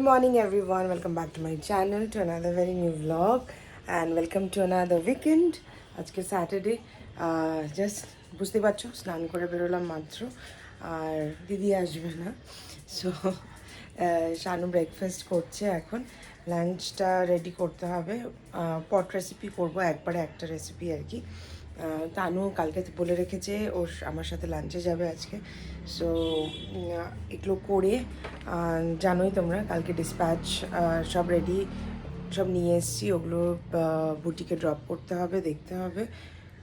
Good morning everyone, welcome back to my channel to another very new vlog and welcome to another weekend. আজকে Saturday just বুঝতে পারছো স্নান করে বেরোলাম মাত্র আর দিদি আসবে না সো শানু ব্রেকফাস্ট করছে এখন লাঞ্চটা রেডি করতে হবে পট রেসিপি করবো একবারে একটা রেসিপি আর কি তানু কালকে বলে রেখেছে ওর আমার সাথে লাঞ্চে যাবে আজকে সো এগুলো করে জানোই তোমরা কালকে ডিসপ্যাচ সব রেডি সব নিয়ে এসেছি ওগুলো বুটিকে ড্রপ করতে হবে দেখতে হবে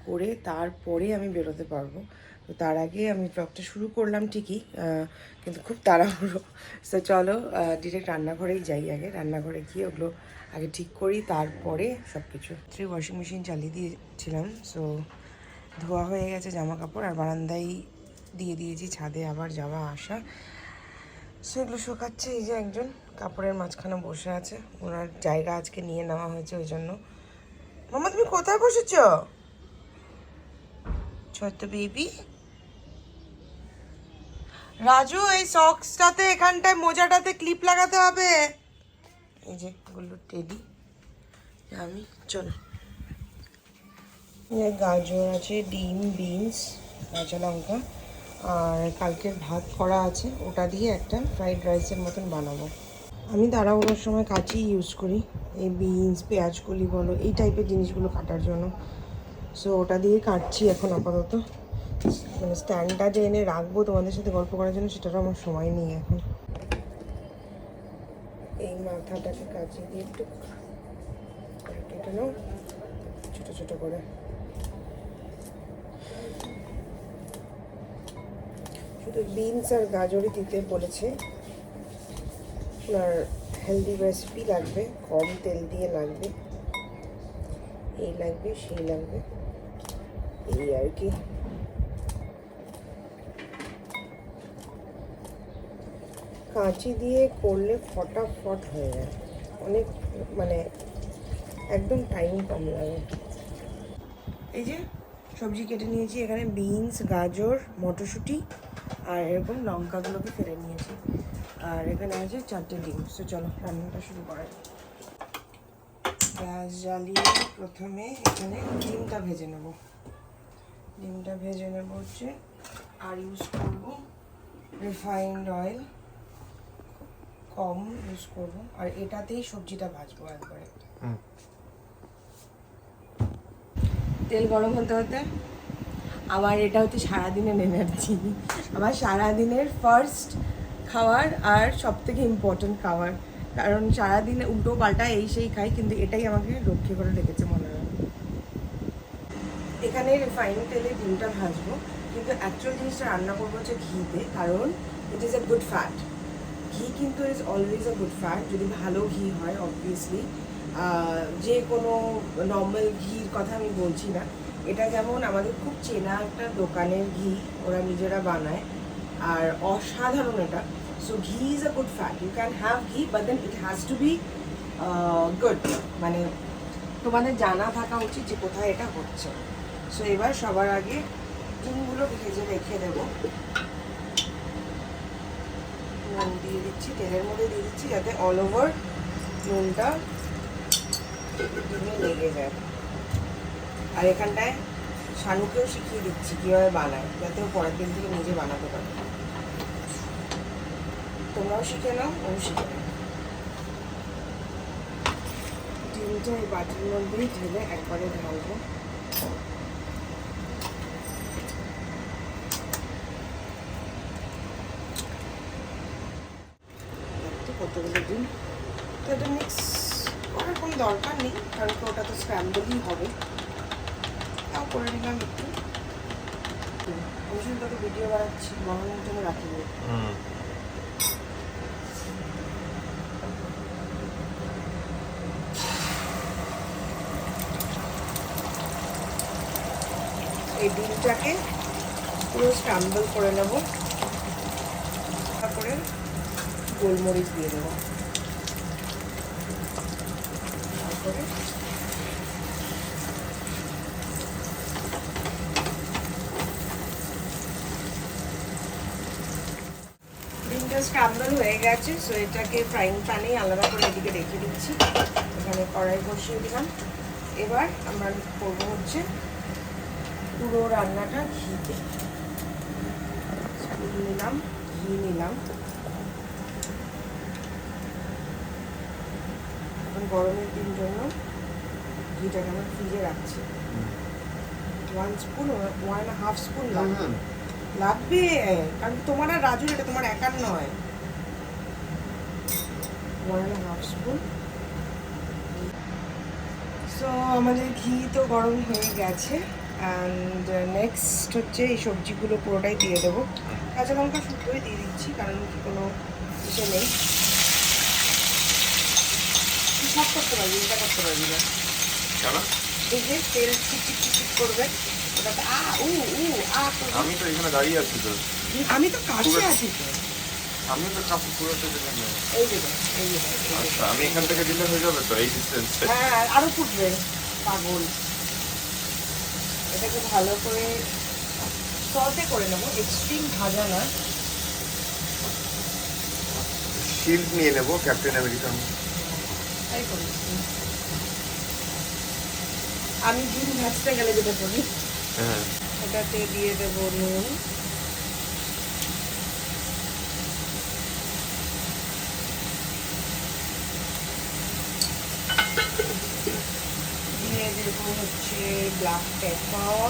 করে তারপরে আমি বেরোতে পারবো তো তার আগে আমি ব্লগটা শুরু করলাম ঠিকই কিন্তু খুব তাড়াহুড়ো সো চলো ডিরেক্ট রান্নাঘরেই যাই আগে রান্নাঘরে গিয়ে ওগুলো আগে ঠিক করি তারপরে সব কিছু ওয়াশিং মেশিন চালিয়ে দিয়েছিলাম সো ধোয়া হয়ে গেছে জামা কাপড় আর বারান্দায় দিয়ে দিয়েছি ছাদে আবার যাওয়া আসা সেগুলো শুকাচ্ছে এই যে একজন কাপড়ের মাঝখানে বসে আছে ওনার জায়গা আজকে নিয়ে নেওয়া হয়েছে ওই জন্য মামা তুমি কোথায় বসেছ ছোট্ট বেবি রাজু এই সক্সটাতে এখানটায় মোজাটাতে ক্লিপ লাগাতে হবে এই যে গুলো টেডি আমি চলো গাজর আছে ডিম বিনস কাঁচা লঙ্কা আর কালকের ভাত করা আছে ওটা দিয়ে একটা ফ্রাইড রাইসের মতন বানাবো আমি তাড়াহুড়োর সময় কাঁচি ইউজ করি এই বিনস পেঁয়াজকলি বলো এই টাইপের জিনিসগুলো কাটার জন্য সো ওটা দিয়ে কাটছি এখন আপাতত মানে স্ট্যান্ডটা যে এনে রাখবো তোমাদের সাথে গল্প করার জন্য সেটারও আমার সময় নেই এখন এই মাথাটাকে কাঁচি দিয়ে একটু কেটে নাও ছোটো ছোটো করে শুধু বিনস আর গাজরই দিতে বলেছে আপনার হেলদি রেসিপি লাগবে কম তেল দিয়ে লাগবে এই লাগবে সেই লাগবে এই আর কি কাঁচি দিয়ে করলে ফটাফট হয়ে যায় অনেক মানে একদম টাইম কম লাগে এই যে সবজি কেটে নিয়েছি এখানে বিনস গাজর মটরশুঁটি আর এরকম লঙ্কাগুলোকে ফেলে নিয়েছি আর এখানে আছে 4টে ডিম সো চলো রান্নাটা শুরু করা গ্যাস জ্বালিয়ে প্রথমে এখানে ডিমটা ভেজে নেব হচ্ছে আর ইউজ করব রিফাইন্ড অয়েল কম ইউজ করব আর এটাতেই সবজিটা ভাজবো একবারে তেল গরম হতে হতে আমার এটা হচ্ছে সারাদিনের এনার্জি আমার সারাদিনের ফার্স্ট খাওয়ার আর সবথেকে ইম্পর্টেন্ট খাবার কারণ সারাদিনে উল্টো পাল্টা এই সেই খাই কিন্তু এটাই আমাকে রক্ষে করে রেখেছে মনে হয় এখানে রিফাইন তেলে ডিমটা ভাজবো কিন্তু অ্যাকচুয়াল জিনিসটা রান্না করবো হচ্ছে ঘিতে কারণ it is a good fat ঘি কিন্তু is always a good fat যদি ভালো ঘি হয় অবভিয়াসলি যে কোনো নর্মাল ঘির কথা আমি বলছি না এটা যেমন আমাদের খুব চেনা একটা দোকানের ঘি ওরা নিজেরা বানায় আর অসাধারণ এটা so ghee is a good fat you can have ghee but then it has to be good মানে তোমাদের জানা থাকা উচিত যে কোথায় এটা হচ্ছে সো এবার সবার আগে ডিমগুলো ভেজে রেখে দেবো নুন দিয়ে দিচ্ছি তেলের মধ্যে দিয়ে দিচ্ছি যাতে অল ওভার নুনটা ডিমে লেগে যায় আর এখানটায় শানুকেও শিখিয়ে দিচ্ছি কীভাবে বানায় যাতে ও পরের দিন থেকে নিজে বানাতে পারে তোমরাও শিখে নাও ও শিখে নাও ডিমটা এই বাটির মধ্যেই ঢেলে একবারে ঢালবো কতগুলো ডিম তো এটা মিক্স করার কোনো দরকার নেই কারণ তো ওটা তো স্ক্র্যাম্বলই হবে তাও করে নিলাম একটু আমি তো ভিডিও বানাচ্ছি বানানোর জন্য রাখি এই ডিমটাকে পুরো স্ক্র্যাম্বল করে নেব তারপরে গোলমরিচ দিয়ে দেবো তারপরে ডিমটা ক্রাম্বল হয়ে গেছে, সো এটাকে ফ্রাইং প্যানে আলাদা করে এদিকে রেখে দিচ্ছি। এখানে কড়াই বসিয়ে দিলাম। এবার আমরা করবো হচ্ছে পুরো রান্নাটা ঘিতে। নিলাম, ঘি নিলাম। এখন গরমের দিন জন্য ঘিটাকে আমরা ফ্রিজে রাখছি। 1 স্পুন, 1.5 স্পুন লাগবে, কারণ তোমার আর রাজুর, এটা তোমার একার নয়। 1.5 স্পুন। সো আমাদের ঘি তো গরম হয়ে গেছে। অ্যান্ড নেক্সট হচ্ছে এই সবজিগুলো পুরোটাই দিয়ে দেবো। কাঁচা লঙ্কা শুদ্ধই দিয়ে দিচ্ছি, কারণ কি কোনো ইসে নেই। সব করতে পারবি, এটা করতে পারবি না। এই যে তেল চিট করবে, ওটাতে আমি তো এখানে দাঁড়িয়ে আছি তো। আমি তো কাছে আছি তো। আমি তো কাপড় পুরোটা দিলাম না। এই যে আচ্ছা, আমি এখান থেকে দিলে হয়ে যাবে তো এই ডিসটেন্স? হ্যাঁ, আরো ফুটবে পাগল। এটাকে ভালো করে সতে করে নেবো, এক্সট্রিম ভাজা না। শিল্ড নিয়ে নেবো, ক্যাপ্টেন আমেরিকান। তাই করি আমি, ডিম ভাজতে গেলে যেটা করি। হ্যাঁ, এটাতে দিয়ে দেবো নুন, দিয়ে দেবো হচ্ছে ব্ল্যাক পেপার,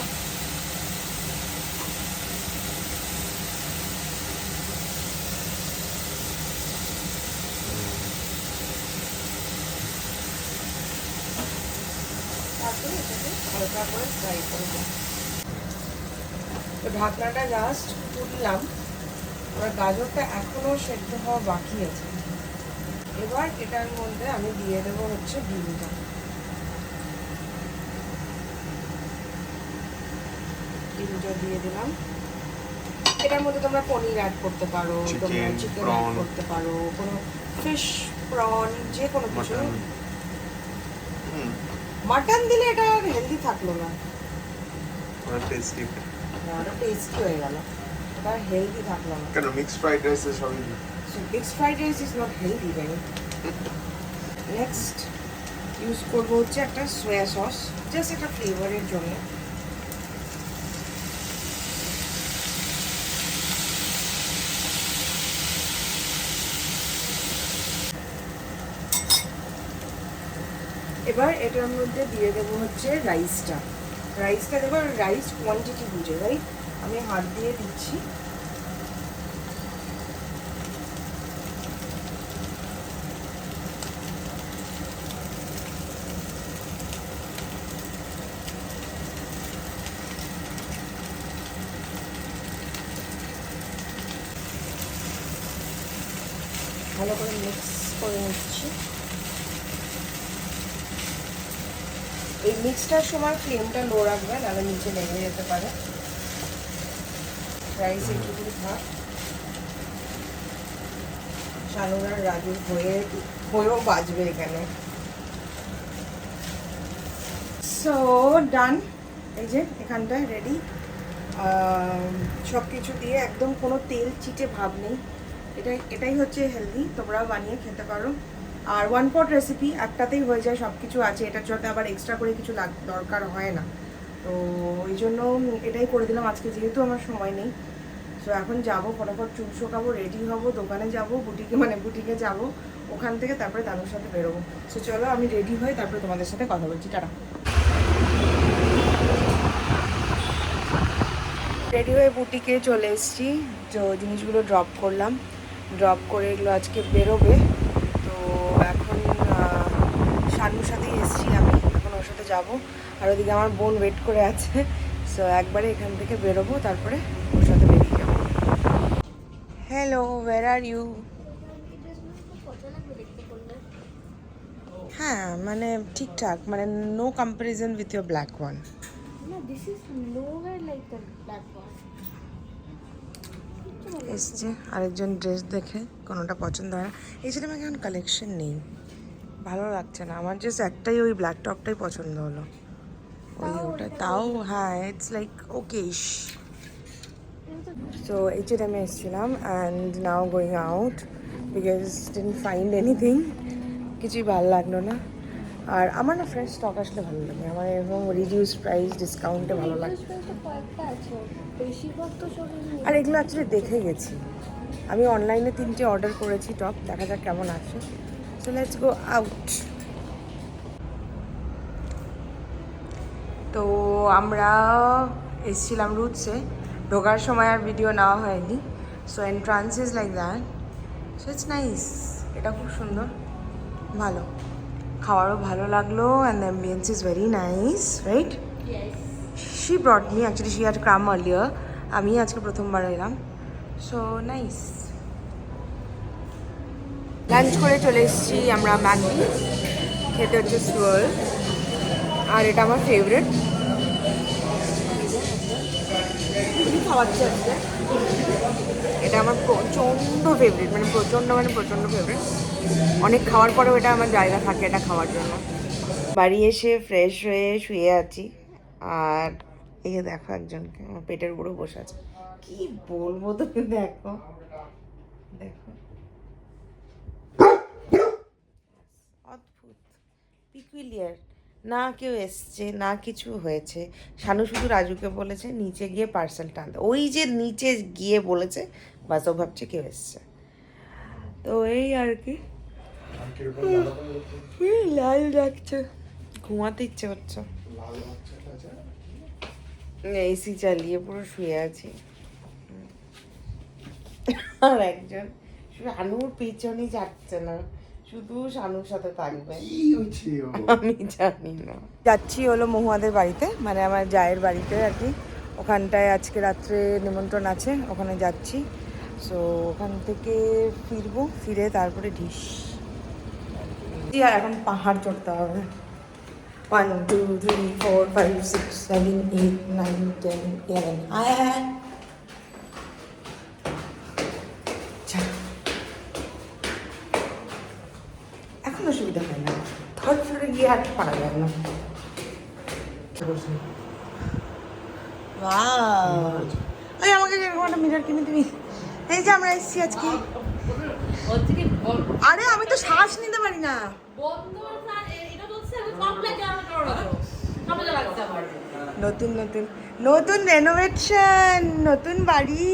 তারপরে এটাকে হালকা করে ফ্রাই করবো। তো ঢাকনাটা জাস্ট তুললাম, এবার গাজরটা এখনো সেদ্ধ হওয়া বাকি আছে। এবার এটার মধ্যে আমি দিয়ে দেবো হচ্ছে ডিমটা। ডিমটা দিয়ে দিলাম। এটার মধ্যে তোমরা পনির অ্যাড করতে পারো, তোমরা চিকেন অ্যাড করতে পারো, কোনো ফিশ, প্রন, যে কোনো কিছু। মাটন দিলে এটা হেলদি থাকলো না, টেস্টি হয়ে গেল, এটা হেলদি থাকলো না। কেন মিক্সড ফ্রাইড রাইসে সবই? So mixed fried rice is not healthy, right? Next use করবো হচ্ছে একটা সোয়া সস, জাস্ট একটা ফ্লেভারের জন্য। এবার এটার মধ্যে দিয়ে দেবো হচ্ছে রাইসটা দেবো। রাইস কোয়ান্টিটি বুঝে, রাইট? আমি হাত দিয়ে দিচ্ছি। ভালো করে মিক্স করে নিচ্ছি। এই মিক্সটার সময় ফ্লেমটা লো রাখবে, নাহলে নিচে লেগে যেতে পারে। রাইস একটু থাক, শানুরার রাজুর হয়েও বাজবে এখানে। সো ডান, এই যে এখানটায় রেডি। সব কিছু দিয়ে একদম কোনো তেল চিটে ভাব নেই। এটাই হচ্ছে হেলদি, তোমরাও বানিয়ে খেতে পারো। আর 1 পট রেসিপি, একটাতেই হয়ে যায়, সব কিছু আছে। এটার জন্য আবার এক্সট্রা করে কিছু দরকার হয় না, তো ওই জন্য এটাই করে দিলাম আজকে, যেহেতু আমার সময় নেই। সো এখন যাবো, ফটাফট চুল শোকাবো, রেডি হবো, দোকানে যাবো, বুটিকে যাবো, ওখান থেকে তারপরে তাদের সাথে বেরোবো। সো চলো আমি রেডি হই, তারপরে তোমাদের সাথে কথা বলছি। টাটা। রেডি হয়ে বুটিকে চলে এসেছি, তো জিনিসগুলো ড্রপ করলাম। ড্রপ করে এগুলো আজকে বেরোবে। তো এখন শানুর সাথেই এসেছি আমি, এখন ওর সাথে যাবো। আর ওদিকে আমার বোন ওয়েট করে আছে। সো একবারে এখান থেকে বেরোবো, তারপরে ওর সাথে বেরিয়ে যাবো। Hello, where are you? হ্যাঁ, মানে ঠিকঠাক, মানে no comparison with your black one. এসছে আরেকজন ড্রেস দেখে, কোনোটা পছন্দ হয় না। এই সাথে আমার এখন কালেকশন নেই, ভালো লাগছে না আমার। জাস্ট একটাই, ওই ব্ল্যাক টপটাই পছন্দ হলো, ওটা তাও। হ্যাঁ, ইটস লাইক ওকেশ। So H&M এসেছিলাম and now going out because didn't find anything. কিছুই ভালো লাগলো না। আর আমার না ফ্রেশ স্টক আসলে ভালো লাগে, আমার এরকম রিডিউস প্রাইস ডিসকাউন্টে ভালো লাগে। আর এগুলো অ্যাকচুয়ালি দেখে গেছি, আমি অনলাইনে 3টে অর্ডার করেছি টপ, দেখা যাক কেমন আসে। So let's go out. তো আমরা এসেছিলাম রুটসে, ঢোকার সময় আর ভিডিও নেওয়া হয়নি। So entrance is like that, so it's nice. এটা খুব সুন্দর, ভালো, খাওয়ারও ভালো লাগলো and the ambience is very nice, right? She brought me, actually she had come earlier, আমি আজকে প্রথমবার এলাম। So nice. লাঞ্চ করে চলে এসেছি আমরা ম্যাগি খেতে, হচ্ছে সোয়াল, আর এটা আমার ফেভারিট। খাওয়াচ্ছি আজকে, এটা আমার প্রচণ্ড ফেভারিট, মানে প্রচণ্ড ফেভারিট। অনেক খাওয়ার পরেও এটা আমার জায়গা থাকে এটা খাওয়ার জন্য। বাড়ি এসে ফ্রেশ হয়ে শুয়ে আছি, আর এই যে দেখো একজনকে আমার পেটের উপরে বসে আছে, কি বলবো তুমি, দেখো দেখো, অদ্ভুত, পিকুলিয়ার। না কেউ এসছে না কিছু হয়েছে, শানু শুধু রাজুকে বলেছে নিচে গিয়ে পার্সেলটা আনতে, ওই যে নিচে গিয়ে বলেছে, বাস ও ভাবছে কেউ এসছে। তো এই আর কি, লাল লাগছে, ঘুমাতে ইচ্ছে হচ্ছে, এসি চালিয়ে পুরো শুয়ে আছি। আর একজন শানুর পিছনই যাচ্ছে না, শুধু শানুর সাথে থাকবে, আমি জানি না। যাচ্ছি হলো মহুয়াদের বাড়িতে, মানে আমার জায়ের বাড়িতে আর কি, ওখানটায় আজকে রাত্রে নিমন্ত্রণ আছে, ওখানে যাচ্ছি। সো ওখান থেকে ফিরবো, ফিরে তারপরে ঢিস। আর এখন পাহাড় চড়তে হবে, 1 2 3 4 5 6 7 8 9 10 11। এখন অসুবিধা হয় না, থার্ড ফ্লোরে গিয়ে আর পারা যাবে না। ওই আমাকে যেরকম একটা মিরর কিনে দিবি। এই যে আমরা এসেছি আজকে, আরে আমি তো শ্বাস নিতে পারি না। নতুন নতুন নতুন রেনোভেশন, নতুন বাড়ি,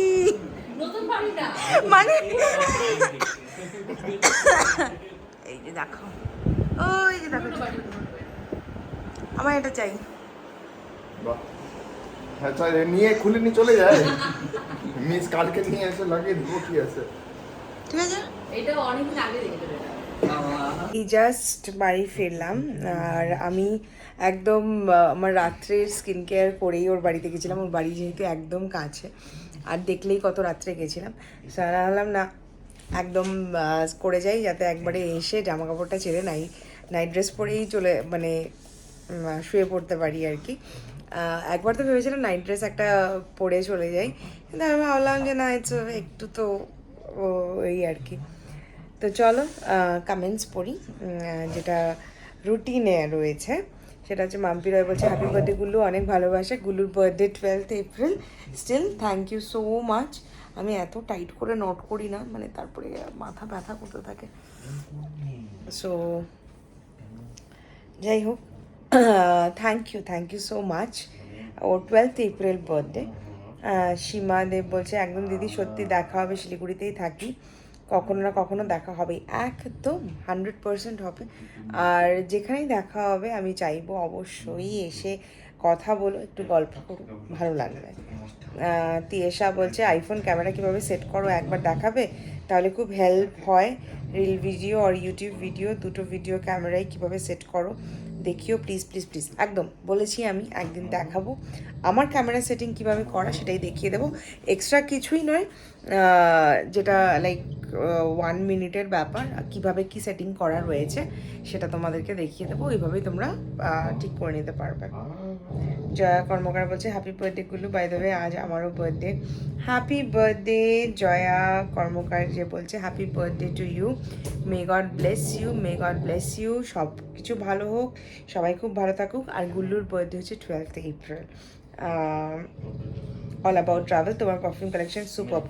মানে এই যে দেখো, ওই যে দেখো, আমার এটা চাই। আচ্ছা নিয়ে খুলে নিয়ে চলে যায়, মিস কালকে নিয়ে এসে লাগিয়ে দিব, কি আছে, ঠিক আছে। এটা অনেকদিন আগে দেখে এই জাস্ট বাড়ি ফিরলাম, আর আমি একদম আমার রাত্রের স্কিন কেয়ার করেই ওর বাড়িতে গেছিলাম। ওর বাড়ি যেহেতু একদম কাছে, আর দেখলেই কত রাত্রে গেছিলাম, জানালাম না একদম করে যাই, যাতে একবারে এসে জামা কাপড়টা ছেড়ে নাইট ড্রেস পরেই চলে, মানে শুয়ে পড়তে পারি আর কি। একবার তো ভেবেছিলাম নাইট ড্রেস একটা পরে চলে যাই, কিন্তু আমি ভাবলাম যে না, একটু তো ওই আর কি। তো চলো কমেন্টস পড়ি, যেটা রুটিনে রয়েছে, সেটা হচ্ছে মাম্পি রয় বলছে হ্যাপি বার্থডে গুল্লু, অনেক ভালোবাসে, গুল্লুর birthday 12th April, still thank you so much. আমি এত টাইট করে নোট করি না, মানে তারপরে মাথা ব্যথা করতে থাকে। সো যাই হোক, থ্যাংক ইউ সো মাচ। ওর 12th April birthday. Seema Deb বলছে একদম দিদি সত্যি দেখা হবে, শিলিগুড়িতেই থাকি, কখনো না কখনো দেখা হবে, একদম 100% হবে। আর যেখানেই দেখা হবে আমি চাইবো অবশ্যই এসে কথা বলো, একটু গল্প করো, ভালো লাগবে। তিয়েশা বলছে আইফোন ক্যামেরা কীভাবে সেট করো একবার দেখাবে, তাহলে খুব হেল্প হয়, রিল ভিডিও আর ইউটিউব ভিডিও, দুটো ভিডিও ক্যামেরায় কীভাবে সেট করো দেখিও প্লিজ প্লিজ প্লিজ। একদম বলেছি, আমি একদিন দেখাবো আমার ক্যামেরা সেটিং কিভাবে করা, সেটাই দেখিয়ে দেবো, এক্সট্রা কিছুই নয়, যেটা লাইক 1 মিনিটের ব্যাপার, কিভাবে কি সেটিং করা রয়েছে সেটা তোমাদেরকে দেখিয়ে দেবো, ওইভাবেই তোমরা ঠিক করে নিতে পারবে। জয়া কর্মকার বলছে হ্যাপি বার্থডে গুলো, বাই দ্য ওয়ে আজ আমারও birthday, happy birthday Jaya Karmakar, যে বলছে happy birthday to you, may God bless you, সব কিছু ভালো হোক, সবাই খুব ভালো থাকুক। আর গুল্লুর বার্থডে হচ্ছে 12th April. All about travel. তোমার perfume collection super,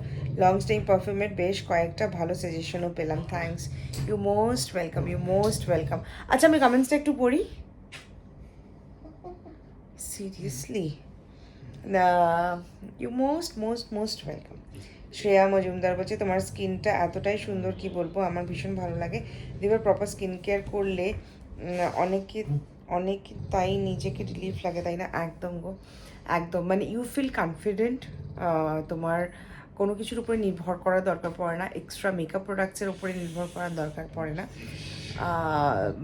long staying পারফিউমের বেশ কয়েকটা ভালো সাজেশনও পেলাম, thanks. You most welcome, you most welcome. আচ্ছা আমি কমেন্টসটা একটু পড়ি। Seriously, you most welcome. Shreya Majumdar বলছে তোমার স্কিনটা এতটাই সুন্দর, কি বলবো, আমার ভীষণ ভালো লাগে। এবার প্রপার স্কিন কেয়ার করলে অনেকে তাই নিজেকে রিলিফ লাগে, তাই না? একদম গো, একদম, মানে ইউ ফিল কনফিডেন্ট। তোমার কোনো কিছুর উপরে নির্ভর করার দরকার পড়ে না, এক্সট্রা মেকআপ প্রোডাক্টসের উপরে নির্ভর করার দরকার পড়ে না।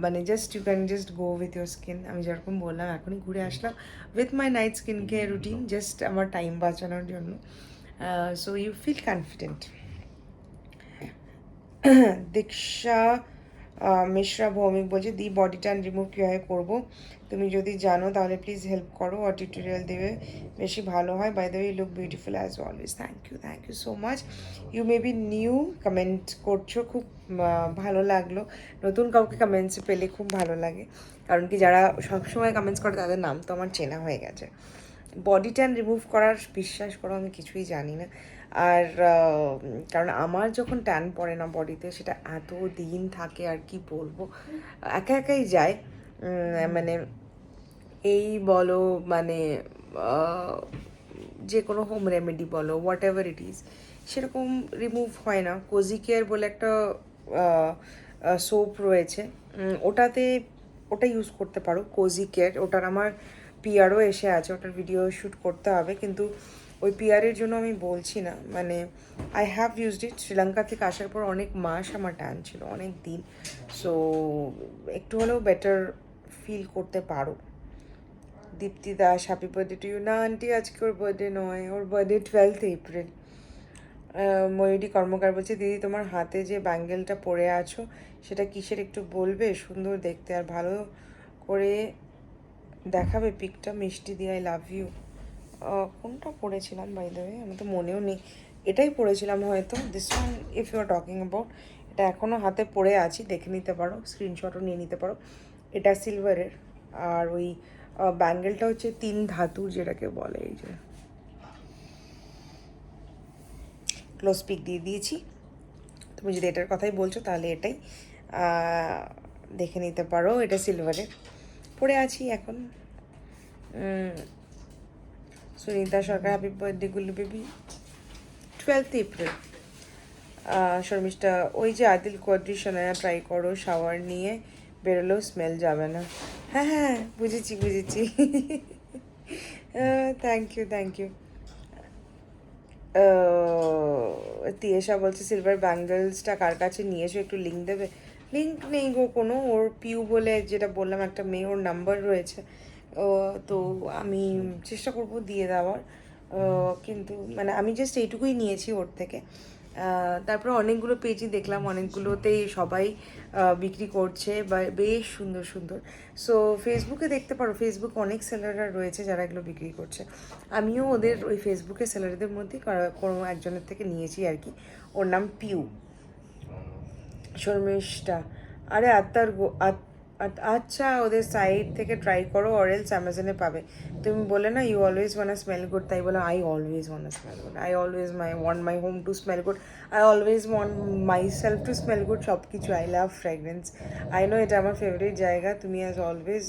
মানে just you can just go with your skin. আমি যেরকম বললাম, এখনই ঘুরে আসলাম with my night skin care routine, just আমার টাইম বাঁচানোর জন্য। So you feel confident. Diksha Mishra Bhowmik বলছে দি বডি টান রিমুভ কীভাবে করবো, তুমি যদি জানো তাহলে প্লিজ হেল্প করো, আর টিউটোরিয়াল দেবে, বেশি ভালো হয়। By the way, look beautiful as always. Thank you so much. You may be new, comment করছো, খুব ভালো লাগলো। নতুন কাউকে কমেন্টস পেলে খুব ভালো লাগে, কারণ কি যারা সবসময় কমেন্টস করে তাদের নাম তো আমার চেনা হয়ে গেছে। বডি ট্যান রিমুভ করার, বিশ্বাস করো আমি কিছুই জানি না। আর কারণ আমার যখন ট্যান পড়ে না বডিতে, সেটা এত দিন থাকে আর কি বলবো, একা একাই যায়। মানে এই বলো, মানে যে কোনো হোম রেমেডি বলো, হোয়াট এভার ইট ইজ, সেরকম রিমুভ হয় না। কোজি কেয়ার বলে একটা সোপ রয়েছে, ওটা ইউজ করতে পারো, কোজি কেয়ার। ওটার আমার পিআরও এসে আছে, ওটার ভিডিও শ্যুট করতে হবে, কিন্তু ওই পিআরের জন্য আমি বলছি না। মানে আই হ্যাভ ইউজড ইট। শ্রীলঙ্কা থেকে আসার পর অনেক মাস আমার ট্যান ছিল, অনেক দিন। সো একটু হলেও বেটার ফিল করতে পারো। Dipti Das, happy birthday to you. না আন্টি, আজকে ওর বার্থডে নয়, ওর বার্থডে 12 এপ্রিল। ময়ূরী কর্মকার বলছে দিদি তোমার হাতে যে ব্যাঙ্গেলটা পরে আছো সেটা কিসের একটু বলবে, সুন্দর দেখতে, আর ভালো করে দেখাবে পিকটা, মিষ্টি দিয়ে, আই লাভ ইউ। কোনটা পড়েছিলাম বাই দ্য ওয়ে, আমি তো মনেও নেই। এটাই পড়েছিলাম হয়তো, this one if you are talking about. এটা এখনও হাতে পড়ে আছি, দেখে নিতে পারো, স্ক্রিনশটও নিয়ে নিতে পারো। এটা সিলভারের, আর ওই ব্যাঙ্গেলটা হচ্ছে 3 ধাতুর, যেটাকে বলে, এই যে ক্লোজ পিক দিয়ে দিয়েছি। তুমি যদি এটার কথাই বলছো তাহলে এটাই দেখে নিতে পারো। এটা সিলভারের, পরে আছি এখন। সুনিতা সরকার, হ্যাপি বার্থডে গুলি বেবি, 12 এপ্রিল। শর্মিষ্ঠা, ওই যে আদিল কোয়াদ্রি সোনায়া ট্রাই করো, শাওয়ার নিয়ে বেরোলেও স্মেল যাবে না। হ্যাঁ, বুঝেছি। Thank you. তিয়েশা বলছে সিলভার ব্যাঙ্গেলসটা কার কাছে নিয়েছো, একটু লিঙ্ক দেবে। লিঙ্ক নেই গো কোনো, ওর পিউ বলে যেটা বললাম একটা মেয়ে, ওর নাম্বার রয়েছে। তো আমি চেষ্টা করব দিয়ে দেওয়ার, কিন্তু মানে আমি জাস্ট এইটুকুই নিয়েছি ওর থেকে। তারপরে অনেকগুলো পেজই দেখলাম, অনেকগুলোতেই সবাই বিক্রি করছে বা বেশ সুন্দর। সো ফেসবুকে দেখতে পারো, ফেসবুকে অনেক সেলাররা রয়েছে যারা এগুলো বিক্রি করছে। আমিও ওদের ওই ফেসবুকের সেলারদের মধ্যে কোনো একজনের থেকে নিয়েছি আর কি, ওর নাম পিউ। শর্মিষ্ঠা, আরে আচ্ছা ওদের সাইট থেকে ট্রাই করো, অরেলস অ্যামাজনে পাবে। তুমি বলে না you always want smell good, তাই বলে I always want smell good, I always want my home to smell good, I always want my self to smell good, সব কিছু। I love fragrance. I know এটা আমার favourite জায়গা, তুমি as always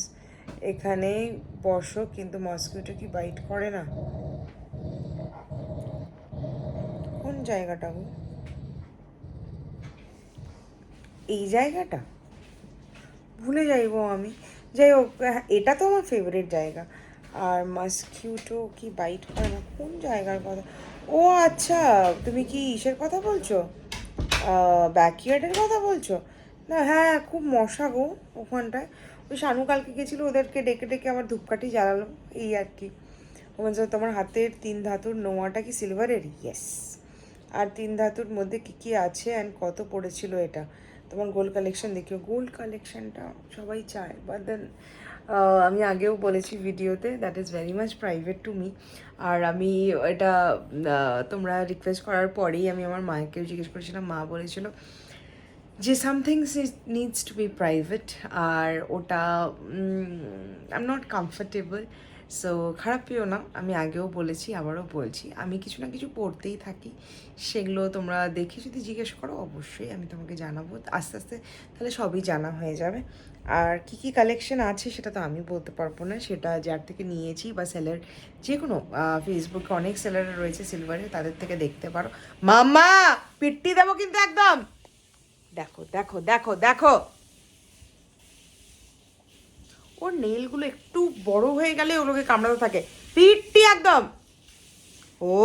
এখানেই বসো, কিন্তু মসকিউটো কি বাইট করে না? কোন জায়গাটা গো? এই জায়গাটা ভুলে যাইবো আমি। যাই হোক, এটা তো আমার ফেভারিট জায়গা। আর মসকিউটো কি বাইট করে না, কোন জায়গার কথা? ও আচ্ছা, তুমি কি ইসের কথা বলছো, ব্যাকইয়ার্ডের কথা বলছো? না, হ্যাঁ, খুব মশা গো ওখানটায়। ওই শানু কালকে গেছিলো, ওদেরকে ডেকে আবার ধূপকাঠি জ্বালালো, এই আর কি। বলছে তোমার হাতের 3 ধাতুর নোয়াটা কি সিলভারের? ইয়েস। আর 3 ধাতুর মধ্যে কী আছে অ্যান্ড কত পড়েছিল এটা? তোমার গোল্ড কালেকশন দেখিও। গোল্ড কালেকশনটা সবাই চায়, বাট দেন আমি আগেও বলেছি ভিডিওতে, that is very much private to me. আর আমি এটা তোমরা রিকোয়েস্ট করার পরেই আমি আমার মাকেও জিজ্ঞেস করেছিলাম, মা বলেছিল যে somethings needs to be private, আর ওটা I am not comfortable. So খারাপ পেও না, আমি আগেও বলেছি আবারও বলছি, আমি কিছু না কিছু পড়তেই থাকি, সেগুলো তোমরা দেখে যদি জিজ্ঞেস করো অবশ্যই আমি তোমাকে জানাবো আস্তে আস্তে, তাহলে সবই জানা হয়ে যাবে। আর কি কি কালেকশন আছে সেটা তো আমি বলতে পারবো না, সেটা যার থেকে নিয়েছি বা সেলার, যে কোনো ফেসবুকে অনেক সেলার রয়েছে সিলভারে, তাদের থেকে দেখতে পারো। মাম্মা পিট্টি দেবো কিন্তু একদম, দেখো দেখো দেখো দেখো, ওর নেলগুলো একটু বড় হয়ে গেলে ওগুলোকে কামড়াতে থাকে, পিট্টি একদম। ও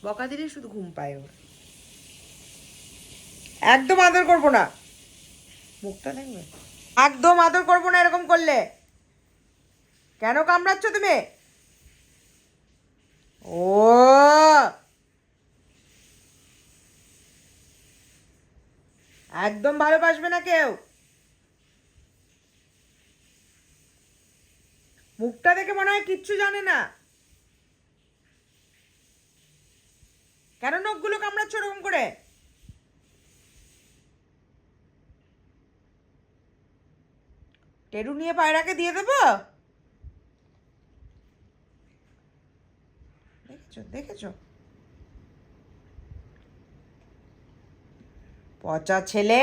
বকা দিলে শুধু ঘুম পায় ওর, একদম আদর করবো না, মুখটা দেখবে, একদম আদর করবো না এরকম করলে। কেন কামড়াচ্ছ তুমি? ও একদম ভালোবাসবে না কেউ, মুখটা দেখে মনে হয় কিচ্ছু জানে না। কেন নখগুলো কামড়াচ্ছ ওরকম করে? টেরু নিয়ে পায়রাকে দিয়ে দেবো? দেখেছো দেখেছো, পচা ছেলে,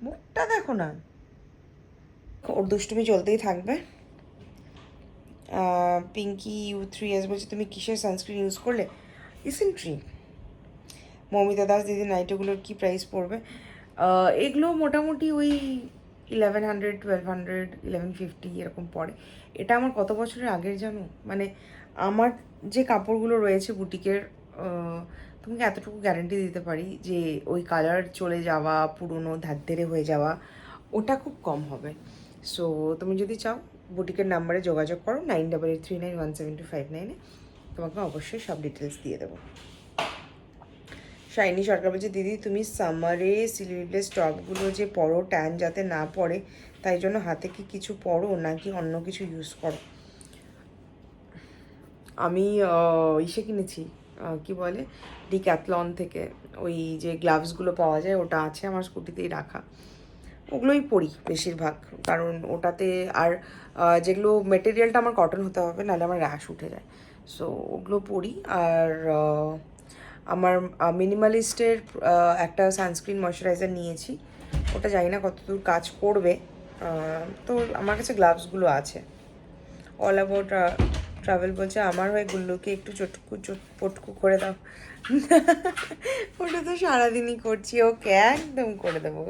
মুখটা দেখো না। ওর দুষ্টুমি চলতেই থাকবে। পিঙ্কি U3S বলছে তুমি কিসের সানস্ক্রিন ইউজ করলে? ইসেন্ট্রি। মৌমিতা দাস দিদি নাইটোগুলোর কি প্রাইস পড়বে? এগুলো মোটামুটি ওই 1100, 1200, 1150 এরকম পড়ে। এটা আমার কত বছরের আগের জানো, মানে আমার যে কাপড়গুলো রয়েছে বুটিকের, তোমাকে এতটুকু গ্যারান্টি দিতে পারি যে ওই কালার চলে যাওয়া, পুরনো ধারদেরে হয়ে যাওয়া, ওটা খুব কম হবে। সো তুমি যদি চাও বুটিকের নাম্বারে যোগাযোগ করো 9883917259, তোমাকে অবশ্যই সব ডিটেলস দিয়ে দেবো। শাইনি সরকার বলছে দিদি তুমি সামারে স্লিভলেস টপগুলো যে পরো ট্যান যাতে না পড়ে, তাই জন্য হাতে কি কিছু পরো নাকি অন্য কিছু ইউজ করো? আমি ইসে কিনেছি, কি বলে, ডিক্যাথলন থেকে ওই যে গ্লাভসগুলো পাওয়া যায়, ওটা আছে আমার স্কুটিতেই রাখা, ওগুলোই পরি বেশিরভাগ, কারণ ওটাতে আর যেগুলো মেটেরিয়ালটা আমার কটন হতে হবে, নাহলে আমার র্যাশ উঠে যায়, সো ওগুলো পরি। আর আমার মিনিমালিস্টের একটা সানস্ক্রিন ময়শ্চারাইজার নিয়েছি, ওটা জানি না কতদূর কাজ করবে, তো আমার কাছে গ্লাভসগুলো আছে। অল অ্যাবাউট ট্রাভেল বলছে আমার হয়ে গুল্লুকে একটু চটকু পটকু করে দাও। ওটা তো সারাদিনই করছি, ওকে একদম করে দেবো।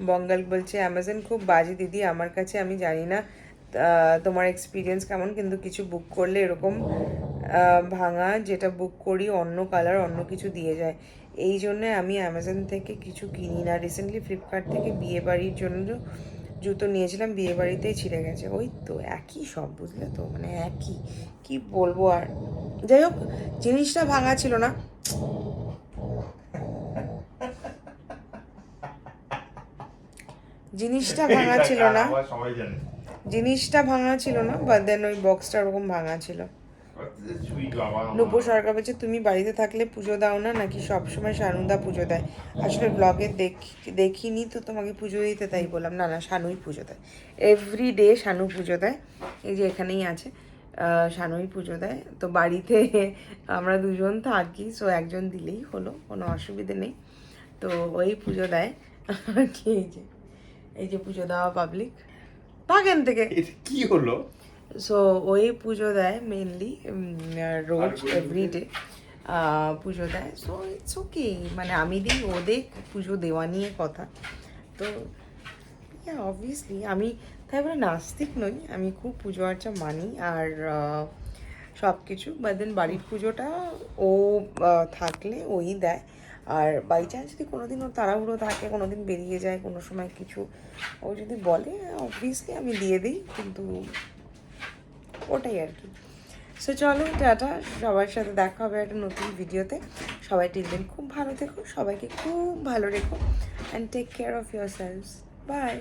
বঙ্গাল বলছে অ্যামাজন খুব বাজে দিদি আমার কাছে, আমি জানি না তোমার এক্সপিরিয়েন্স কেমন, কিন্তু কিছু বুক করলে এরকম ভাঙা, যেটা বুক করি অন্য কালার অন্য কিছু দিয়ে যায়, এই জন্যে আমি অ্যামাজন থেকে কিছু কিনি না। রিসেন্টলি ফ্লিপকার্ট থেকে বিয়ে বাড়ির জন্য জুতো নিয়েছিলাম, বিয়ে বাড়িতেই ছিঁড়ে গেছে। ওই তো একই সব, বুঝলে তো, মানে একই, কি বলবো আর। যাই হোক, জিনিসটা ভাঙা ছিল না, জিনিসটা ভাঙা ছিল না, জিনিসটা ভাঙা ছিল না, বাট দেন ওই বক্সটা ওরকম ভাঙা ছিল। নূপুর সরকার বলছে তুমি বাড়িতে থাকলে পুজো দাও না নাকি সবসময় শানুদা পুজো দেয়? আসলে ব্লগে দেখিনি তো তোমাকে পুজো দিতে, তাই বললাম। না না, শানুই পুজো দেয়, এভরি ডে শানু পুজো দেয়, এই যে এখানেই আছে, শানুই পুজো দেয়। তো বাড়িতে আমরা দুজন থাকি, সো একজন দিলেই হলো, কোনো অসুবিধে নেই। তো ওই পুজো দেয় আর কি, এই যে পুজো দেওয়া পাবলিক বাগান থেকে কি হলো? সো ওই পুজো দেয় মেনলি, রোজ এভরিডে পুজো দেয়। সো ইটস ওকে, মানে আমি দিই, ওদের পুজো দেওয়া নিয়ে কথা। তো অবভিয়াসলি আমি তাই বলে নাস্তিক নই, আমি খুব পুজো আর্চা মানি আর সব কিছু, বাট দেন বাড়ির পুজোটা ও থাকলে ওই দেয়। আর বাই চান্স যদি কোনো দিন ওর তাড়াহুড়ো থাকে, কোনো দিন বেরিয়ে যায়, কোনো সময় কিছু ও যদি বলে, অবভিয়াসলি আমি দিয়ে দিই, কিন্তু ওটাই আর কি। সো চলো টাটা, সবার সাথে দেখা হবে একটা নতুন ভিডিওতে। সবাই টিল দিন খুব ভালো থেকো, সবাইকে খুব ভালো রেখো, and take care of your selves. By.